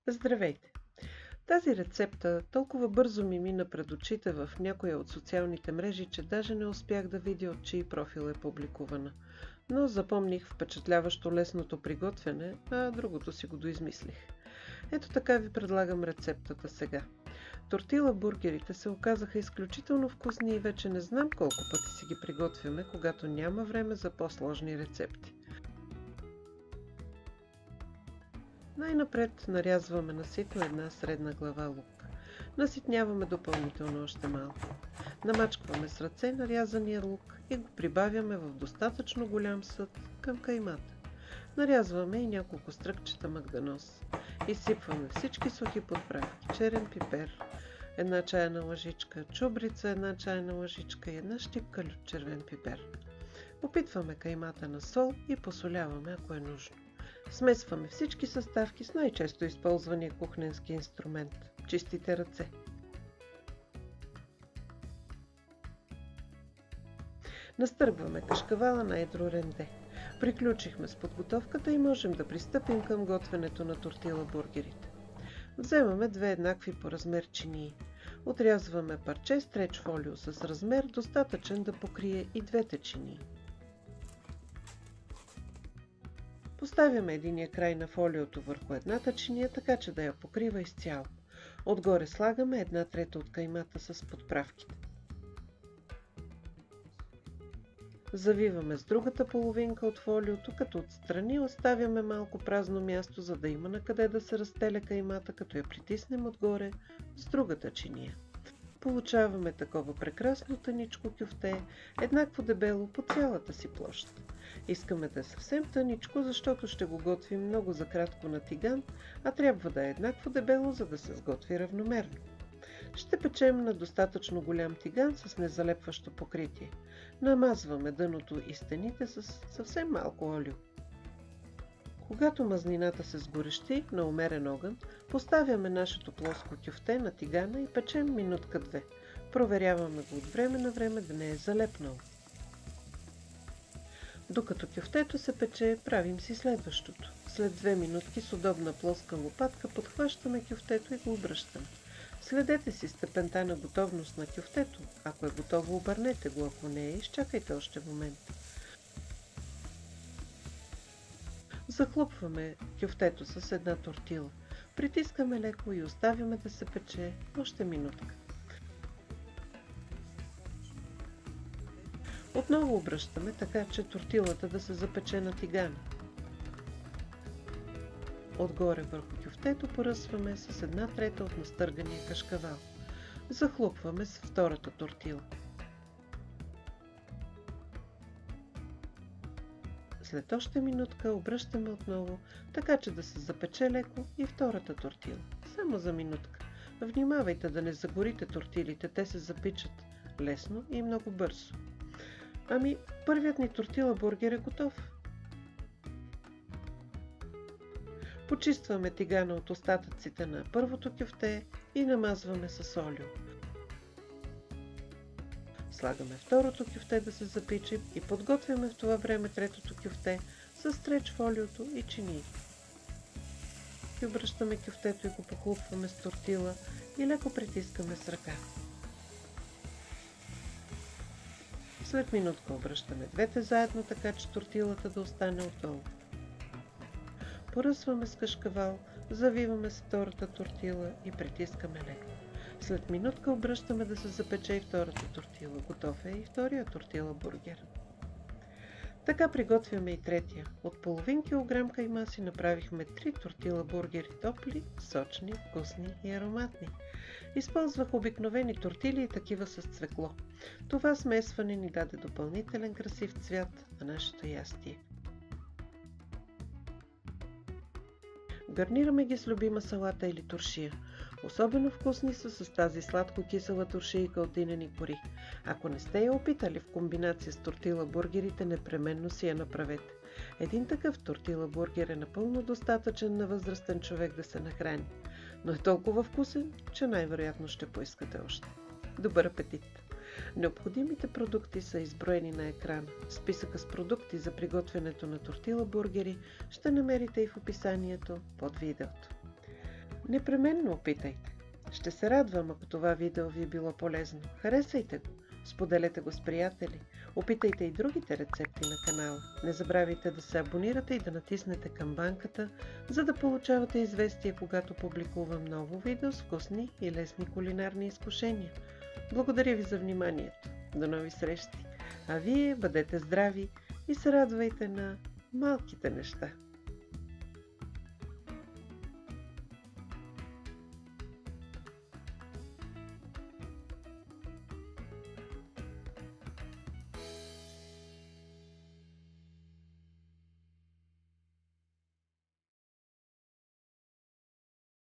Здравейте! Тази рецепта толкова бързо ми мина пред очите в някоя от социалните мрежи, че даже не успях да видя от чий профил е публикувана. Но запомних впечатляващо лесното приготвяне, а другото си го доизмислих. Ето така ви предлагам рецептата сега. Тортила бургерите се оказаха изключително вкусни и вече не знам колко пъти си ги приготвяме, когато няма време за по-сложни рецепти. Най-напред нарязваме на сито една средна глава лук. Наситняваме допълнително още малко. Намачкваме с ръце нарязания лук и го прибавяме в достатъчно голям съд към каймата. Нарязваме и няколко стръкчета магданоз. Изсипваме всички сухи подправки, черен пипер, една чайна лъжичка, чубрица, една чайна лъжичка и една щипка червен пипер. Опитваме каймата на сол и посоляваме, ако е нужно. Смесваме всички съставки с най-често използвания кухненски инструмент – чистите ръце. Настъргваме кашкавала на едро ренде. Приключихме с подготовката и можем да пристъпим към готвенето на тортила бургерите. Вземаме две еднакви по размер чинии. Отрязваме парче стреч фолио с размер достатъчен да покрие и двете чинии. Поставяме единия край на фолиото върху едната чиния, така че да я покрива изцяло. Отгоре слагаме една трета от каймата с подправките. Завиваме с другата половинка от фолиото, като отстрани оставяме малко празно място, за да има накъде да се разстеля каймата, като я притиснем отгоре с другата чиния. Получаваме такова прекрасно тъничко кюфте, еднакво дебело по цялата си площ. Искаме да е съвсем тъничко, защото ще го готвим много за кратко на тиган, а трябва да е еднакво дебело, за да се сготви равномерно. Ще печем на достатъчно голям тиган с незалепващо покритие. Намазваме дъното и стените с съвсем малко олио. Когато мазнината се сгорещи на умерен огън, поставяме нашето плоско кюфте на тигана и печем минутка-две. Проверяваме го от време на време да не е залепнало. Докато кюфтето се пече, правим си следващото. След 2 минутки с удобна плоска лопатка подхващаме кюфтето и го обръщаме. Следете си степента на готовност на кюфтето. Ако е готово, обърнете го, ако не е, изчакайте още момент. Захлупваме кюфтето с една тортила. Притискаме леко и оставяме да се пече още минутка. Отново обръщаме, така че тортилата да се запече на тигана. Отгоре върху кюфтето поръсваме с една трета от настъргания кашкавал. Захлупваме с втората тортила. След още минутка обръщаме отново, така че да се запече леко и втората тортила. Само за минутка. Внимавайте да не загорите тортилите, те се запичат лесно и много бързо. Първият ни тортила бургер е готов. Почистваме тигана от остатъците на първото кюфте и намазваме с олио. Слагаме второто кюфте да се запичи и подготвяме в това време третото кюфте с стреч фолиото и чинии. И обръщаме кюфтето и го похлупваме с тортила и леко притискаме с ръка. След минутка обръщаме двете заедно, така че тортилата да остане отдолу. Поръсваме с кашкавал, завиваме с втората тортила и притискаме леко. След минутка обръщаме да се запече и втората тортила. Готов е и втория тортила бургер. Така приготвяме и третия. От половин килограм кайма си направихме 3 тортила бургери, топли, сочни, вкусни и ароматни. Използвах обикновени тортили и такива с цвекло. Това смесване ни даде допълнителен красив цвят на нашето ястие. Гарнираме ги с любима салата или туршия. Особено вкусни са с тази сладко-кисела туршийка от динени кори. Ако не сте я опитали в комбинация с тортила бургерите, непременно си я направете. Един такъв тортила бургер е напълно достатъчен на възрастен човек да се нахрани, но е толкова вкусен, че най-вероятно ще поискате още. Добър апетит! Необходимите продукти са изброени на екрана. Списъка с продукти за приготвянето на тортила бургери ще намерите и в описанието под видеото. Непременно опитайте. Ще се радвам, ако това видео ви е било полезно. Харесайте го, споделете го с приятели, опитайте и другите рецепти на канала. Не забравяйте да се абонирате и да натиснете камбанката, за да получавате известия, когато публикувам ново видео с вкусни и лесни кулинарни изкушения. Благодаря ви за вниманието. До нови срещи! А вие бъдете здрави и се радвайте на малките неща.